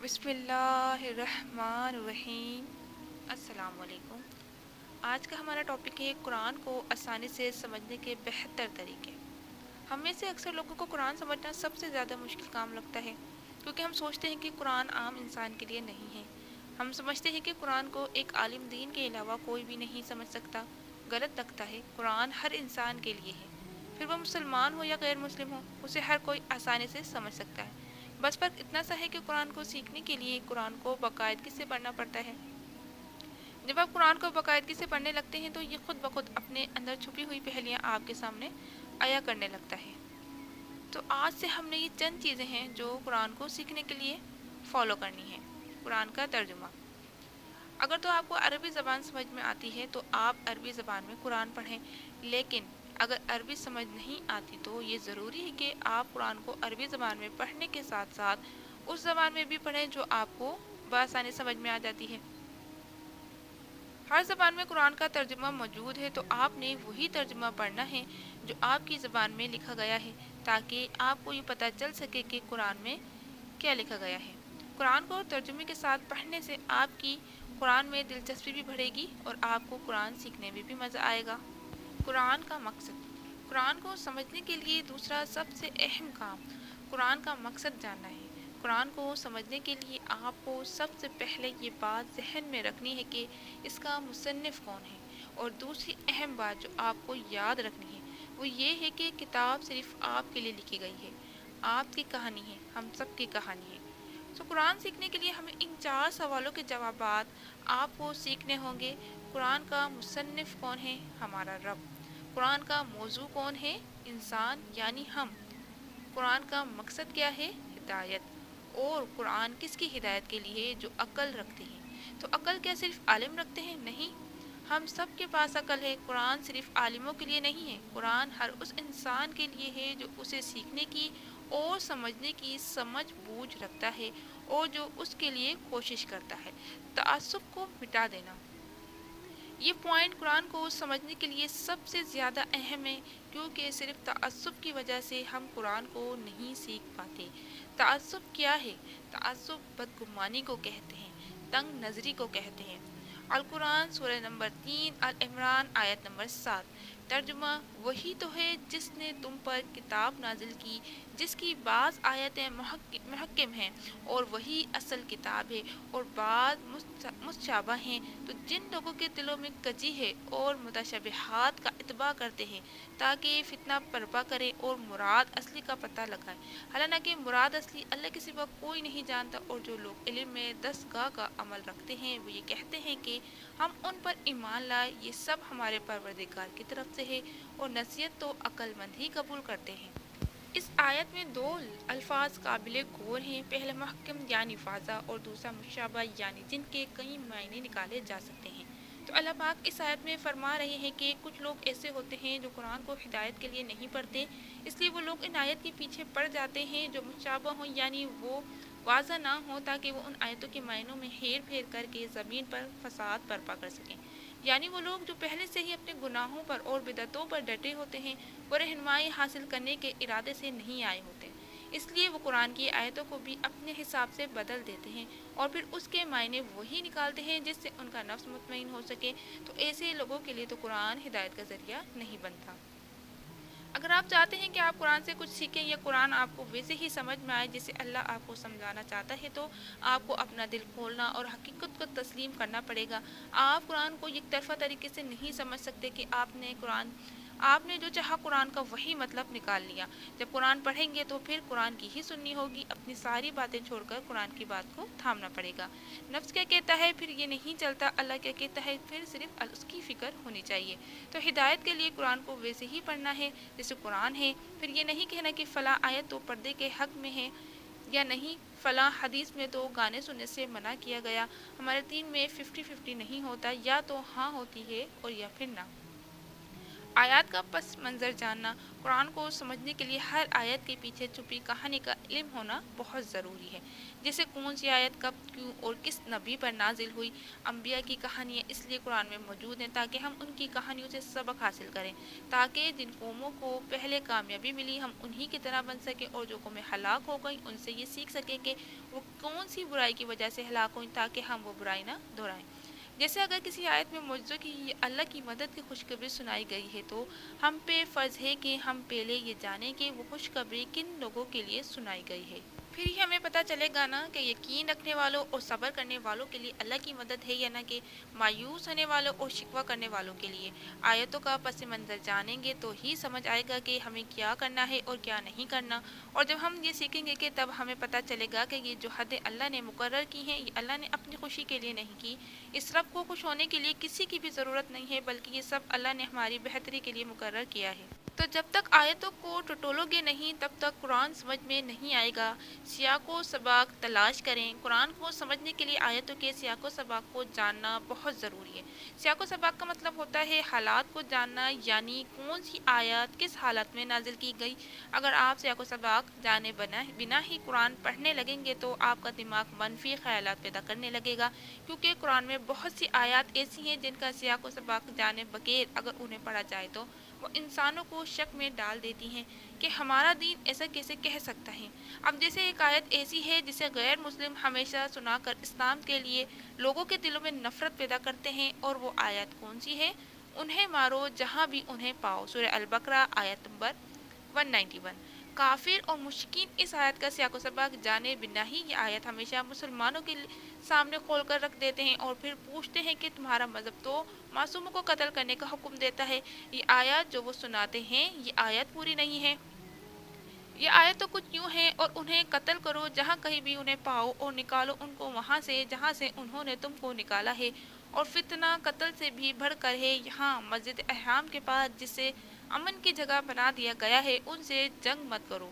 بسم اللہ الرحمن الرحیم۔ السلام علیکم۔ آج کا ہمارا ٹاپک ہے قرآن کو آسانی سے سمجھنے کے بہتر طریقے۔ ہم میں سے اکثر لوگوں کو قرآن سمجھنا سب سے زیادہ مشکل کام لگتا ہے، کیونکہ ہم سوچتے ہیں کہ قرآن عام انسان کے لیے نہیں ہے۔ ہم سمجھتے ہیں کہ قرآن کو ایک عالم دین کے علاوہ کوئی بھی نہیں سمجھ سکتا۔ غلط لگتا ہے، قرآن ہر انسان کے لیے ہے، پھر وہ مسلمان ہو یا غیر مسلم ہو، اسے ہر کوئی آسانی سے سمجھ سکتا ہے۔ بس فرق اتنا سا ہے کہ قرآن کو سیکھنے کے لیے قرآن کو باقاعدگی سے پڑھنا پڑتا ہے۔ جب آپ قرآن کو باقاعدگی سے پڑھنے لگتے ہیں تو یہ خود بخود اپنے اندر چھپی ہوئی پہلیاں آپ کے سامنے آیا کرنے لگتا ہے۔ تو آج سے ہم نے یہ چند چیزیں ہیں جو قرآن کو سیکھنے کے لیے فالو کرنی ہے۔ قرآن کا ترجمہ۔ اگر تو آپ کو عربی زبان سمجھ میں آتی ہے تو آپ عربی زبان میں قرآن پڑھیں، لیکن اگر عربی سمجھ نہیں آتی تو یہ ضروری ہے کہ آپ قرآن کو عربی زبان میں پڑھنے کے ساتھ ساتھ اس زبان میں بھی پڑھیں جو آپ کو بآسانی سمجھ میں آ جاتی ہے۔ ہر زبان میں قرآن کا ترجمہ موجود ہے تو آپ نے وہی ترجمہ پڑھنا ہے جو آپ کی زبان میں لکھا گیا ہے، تاکہ آپ کو یہ پتہ چل سکے کہ قرآن میں کیا لکھا گیا ہے۔ قرآن کو ترجمے کے ساتھ پڑھنے سے آپ کی قرآن میں دلچسپی بھی بڑھے گی اور آپ کو قرآن سیکھنے میں بھی مزہ آئے گا۔ قرآن کا مقصد۔ قرآن کو سمجھنے کے لیے دوسرا سب سے اہم کام قرآن کا مقصد جاننا ہے۔ قرآن کو سمجھنے کے لیے آپ کو سب سے پہلے یہ بات ذہن میں رکھنی ہے کہ اس کا مصنف کون ہے، اور دوسری اہم بات جو آپ کو یاد رکھنی ہے وہ یہ ہے کہ کتاب صرف آپ کے لیے لکھی گئی ہے، آپ کی کہانی ہے، ہم سب کی کہانی ہے۔ قرآن سیکھنے کے لیے ہمیں ان 4 سوالوں کے جوابات آپ کو سیکھنے ہوں گے۔ قرآن کا مصنف کون ہے؟ ہمارا رب۔ قرآن کا موضوع کون ہے؟ انسان یعنی ہم۔ قرآن کا مقصد کیا ہے؟ ہدایت۔ اور قرآن کس کی ہدایت کے لیے؟ جو عقل رکھتے ہیں۔ تو عقل کیا صرف عالم رکھتے ہیں؟ نہیں، ہم سب کے پاس عقل ہے۔ قرآن صرف عالموں کے لیے نہیں ہے، قرآن ہر اس انسان کے لیے ہے جو اسے سیکھنے کی اور سمجھنے کی سمجھ بوجھ رکھتا ہے اور جو اس کے لیے کوشش کرتا ہے۔ تعصب کو مٹا دینا۔ یہ پوائنٹ قرآن کو سمجھنے کے لیے سب سے زیادہ اہم ہے، کیونکہ صرف تعصب کی وجہ سے ہم قرآن کو نہیں سیکھ پاتے۔ تعصب کیا ہے؟ تعصب بدگمانی کو کہتے ہیں، تنگ نظری کو کہتے ہیں۔ القرآن سورہ نمبر 3 العمران آیت نمبر 7۔ ترجمہ: وہی تو ہے جس نے تم پر کتاب نازل کی جس کی بعض آیتیں محکم ہیں اور وہی اصل کتاب ہے اور بعض متشابہ ہیں۔ تو جن لوگوں کے دلوں میں کجی ہے اور متشابہات کا اتباع کرتے ہیں تاکہ فتنہ برپا کریں اور مراد اصلی کا پتہ لگائیں، حالانکہ مراد اصلی اللہ کے سوا کوئی نہیں جانتا۔ اور جو لوگ علم میں دستگاہ کا عمل رکھتے ہیں وہ یہ کہتے ہیں کہ ہم ان پر ایمان لائے، یہ سب ہمارے پروردگار کی طرف سے ہے، اور نصیحت تو عقل مند ہی قبول کرتے ہیں۔ اس آیت میں 2 الفاظ قابل غور ہیں، پہلا محکم یعنی واضح اور دوسرا مشابہ یعنی جن کے کئی معنی نکالے جا سکتے ہیں۔ تو اللہ پاک اس آیت میں فرما رہے ہیں کہ کچھ لوگ ایسے ہوتے ہیں جو قرآن کو ہدایت کے لیے نہیں پڑھتے، اس لیے وہ لوگ ان آیت کے پیچھے پڑ جاتے ہیں جو مشابہ ہوں، یعنی وہ واضح نہ ہوں تاکہ وہ ان آیتوں کے معنوں میں ہیر پھیر کر کے زمین پر فساد برپا کر سکیں۔ یعنی وہ لوگ جو پہلے سے ہی اپنے گناہوں پر اور بدعتوں پر ڈٹے ہوتے ہیں، وہ رہنمائی حاصل کرنے کے ارادے سے نہیں آئے ہوتے، اس لیے وہ قرآن کی آیتوں کو بھی اپنے حساب سے بدل دیتے ہیں اور پھر اس کے معنی وہی نکالتے ہیں جس سے ان کا نفس مطمئن ہو سکے۔ تو ایسے لوگوں کے لیے تو قرآن ہدایت کا ذریعہ نہیں بنتا۔ اگر آپ چاہتے ہیں کہ آپ قرآن سے کچھ سیکھیں یا قرآن آپ کو ویسے ہی سمجھ میں آئے جسے اللہ آپ کو سمجھانا چاہتا ہے، تو آپ کو اپنا دل کھولنا اور حقیقت کو تسلیم کرنا پڑے گا۔ آپ قرآن کو یک طرفہ طریقے سے نہیں سمجھ سکتے کہ آپ نے جو چاہا قرآن کا وہی مطلب نکال لیا۔ جب قرآن پڑھیں گے تو پھر قرآن کی ہی سننی ہوگی، اپنی ساری باتیں چھوڑ کر قرآن کی بات کو تھامنا پڑے گا۔ نفس کیا کہتا ہے پھر یہ نہیں چلتا، اللہ کیا کہتا ہے پھر صرف اس کی فکر ہونی چاہیے۔ تو ہدایت کے لیے قرآن کو ویسے ہی پڑھنا ہے جیسے قرآن ہے، پھر یہ نہیں کہنا کہ فلاں آیت تو پردے کے حق میں ہے یا نہیں، فلاں حدیث میں تو گانے سننے سے منع کیا گیا۔ ہمارے دین میں 50-50 نہیں ہوتا، یا تو ہاں ہوتی ہے اور یا پھر نہ۔ آیات کا پس منظر جاننا، قرآن کو سمجھنے کے لیے ہر آیت کے پیچھے چھپی کہانی کا علم ہونا بہت ضروری ہے، جیسے کون سی آیت کب، کیوں اور کس نبی پر نازل ہوئی۔ انبیاء کی کہانیاں اس لیے قرآن میں موجود ہیں تاکہ ہم ان کی کہانیوں سے سبق حاصل کریں، تاکہ جن قوموں کو پہلے کامیابی ملی ہم انہی کی طرح بن سکیں، اور جو قومیں ہلاک ہو گئیں ان سے یہ سیکھ سکیں کہ وہ کون سی برائی کی وجہ سے ہلاک ہوئیں، تاکہ ہم وہ برائی نہ دہرائیں۔ جیسے اگر کسی آیت میں معجزوں کی اللہ کی مدد کی خوشخبری سنائی گئی ہے تو ہم پہ فرض ہے کہ ہم پہلے یہ جانیں کہ وہ خوشخبری کن لوگوں کے لیے سنائی گئی ہے۔ پھر ہی ہمیں پتہ چلے گا نا کہ یقین رکھنے والوں اور صبر کرنے والوں کے لیے اللہ کی مدد ہے، یا نہ کہ مایوس ہونے والوں اور شکوہ کرنے والوں کے لیے۔ آیتوں کا پس منظر جانیں گے تو ہی سمجھ آئے گا کہ ہمیں کیا کرنا ہے اور کیا نہیں کرنا، اور جب ہم یہ سیکھیں گے کہ تب ہمیں پتہ چلے گا کہ یہ جو حدیں اللہ نے مقرر کی ہیں یہ اللہ نے اپنی خوشی کے لیے نہیں کی، اس رب کو خوش ہونے کے لیے کسی کی بھی ضرورت نہیں ہے، بلکہ یہ سب اللہ نے ہماری بہتری کے لیے مقرر کیا ہے۔ تو جب تک آیتوں کو ٹٹولو گے نہیں تب تک قرآن سمجھ میں نہیں آئے گا۔ سیاق و سباق تلاش کریں۔ قرآن کو سمجھنے کے لیے آیتوں کے سیاق و سباق کو جاننا بہت ضروری ہے۔ سیاق و سباق کا مطلب ہوتا ہے حالات کو جاننا، یعنی کون سی آیات کس حالت میں نازل کی گئی۔ اگر آپ سیاق و سباق جانے بنا ہی قرآن پڑھنے لگیں گے تو آپ کا دماغ منفی خیالات پیدا کرنے لگے گا، کیونکہ قرآن میں بہت سی آیات ایسی ہیں جن کا سیاق و سباق جانے بغیر اگر انہیں پڑھا جائے تو وہ انسانوں کو شک میں ڈال دیتی ہیں کہ ہمارا دین ایسا کیسے کہہ سکتا ہے۔ اب جیسے ایک آیت ایسی ہے جسے غیر مسلم ہمیشہ سنا کر اسلام کے لیے لوگوں کے دلوں میں نفرت پیدا کرتے ہیں، اور وہ آیت کون سی ہے؟ انہیں مارو جہاں بھی انہیں پاؤ، سورہ البقرہ آیت نمبر 191۔ کافر اور مشرکین اس آیت کا سیاق و سباق جانے بنا ہی یہ آیت ہمیشہ مسلمانوں کے سامنے کھول کر رکھ دیتے ہیں، اور پھر پوچھتے ہیں کہ تمہارا مذہب تو معصوموں کو قتل کرنے کا حکم دیتا ہے، یہ آیت جو وہ سناتے ہیں یہ آیت پوری نہیں ہے۔ یہ آیت تو کچھ یوں ہے، اور انہیں قتل کرو جہاں کہیں بھی انہیں پاؤ، اور نکالو ان کو وہاں سے جہاں سے انہوں نے تم کو نکالا ہے، اور فتنہ قتل سے بھی بڑھ کر ہے، یہاں مسجد احرام کے پاس جسے امن کی جگہ بنا دیا گیا ہے ان سے جنگ مت کرو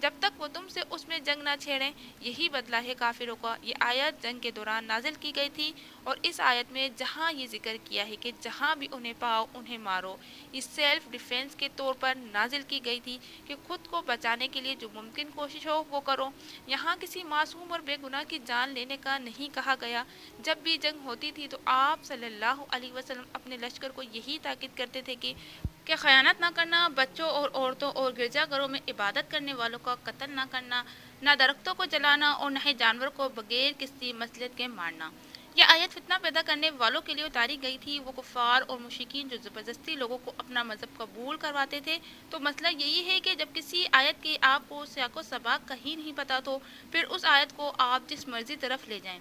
جب تک وہ تم سے اس میں جنگ نہ چھیڑیں، یہی بدلہ ہے کافروں کا۔ یہ آیت جنگ کے دوران نازل کی گئی تھی، اور اس آیت میں جہاں یہ ذکر کیا ہے کہ جہاں بھی انہیں پاؤ انہیں مارو، یہ سیلف ڈیفینس کے طور پر نازل کی گئی تھی کہ خود کو بچانے کے لیے جو ممکن کوشش ہو وہ کرو۔ یہاں کسی معصوم اور بے گناہ کی جان لینے کا نہیں کہا گیا۔ جب بھی جنگ ہوتی تھی تو آپ صلی اللہ علیہ وسلم اپنے لشکر کو یہی تاکید کرتے تھے کہ خیانت نہ کرنا، بچوں اور عورتوں اور گرجا گھروں میں عبادت کرنے والوں کا قتل نہ کرنا، نہ درختوں کو جلانا اور نہ ہی جانور کو بغیر کسی مصلحت کے مارنا۔ یہ آیت فتنہ پیدا کرنے والوں کے لیے اتاری گئی تھی، وہ کفار اور مشرکین جو زبردستی لوگوں کو اپنا مذہب قبول کرواتے تھے۔ تو مسئلہ یہی ہے کہ جب کسی آیت کے آپ کو سیاق و سباق کا ہی نہیں پتہ تو پھر اس آیت کو آپ جس مرضی طرف لے جائیں۔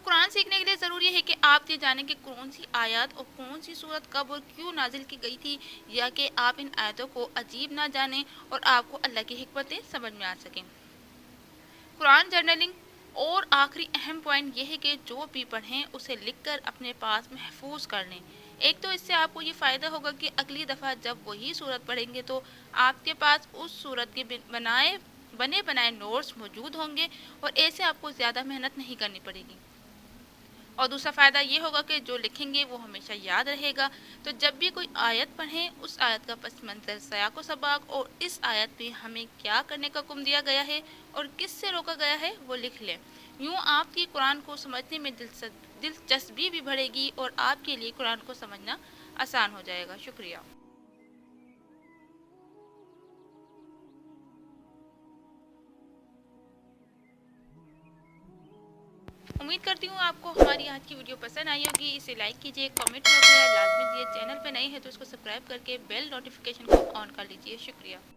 قرآن سیکھنے کے لیے ضروری ہے کہ آپ یہ جانیں کہ کون سی آیات اور کون سی صورت کب اور کیوں نازل کی گئی تھی، یا کہ آپ ان آیتوں کو عجیب نہ جانیں اور آپ کو اللہ کی حکمتیں سمجھ میں آ سکیں۔ قرآن جرنلنگ اور آخری اہم پوائنٹ یہ ہے کہ جو بھی پڑھیں اسے لکھ کر اپنے پاس محفوظ کر لیں۔ ایک تو اس سے آپ کو یہ فائدہ ہوگا کہ اگلی دفعہ جب وہی صورت پڑھیں گے تو آپ کے پاس اس صورت کے بنے بنائے نوٹس موجود ہوں گے، اور ایسے آپ کو زیادہ محنت نہیں کرنی پڑے گی۔ اور دوسرا فائدہ یہ ہوگا کہ جو لکھیں گے وہ ہمیشہ یاد رہے گا۔ تو جب بھی کوئی آیت پڑھیں اس آیت کا پس منظر، سیاق و سباق اور اس آیت میں ہمیں کیا کرنے کا حکم دیا گیا ہے اور کس سے روکا گیا ہے وہ لکھ لیں۔ یوں آپ کی قرآن کو سمجھنے میں دلچسپی بھی بڑھے گی اور آپ کے لیے قرآن کو سمجھنا آسان ہو جائے گا۔ شکریہ۔ امید کرتی ہوں آپ کو ہماری آج کی ویڈیو پسند آئی ہوگی۔ اسے لائک کیجیے، کامنٹ وغیرہ لازمی دیجیے، چینل پہ نئے ہیں تو اس کو سبسکرائب کر کے بیل نوٹیفیکیشن کو آن کر لیجیے۔ شکریہ۔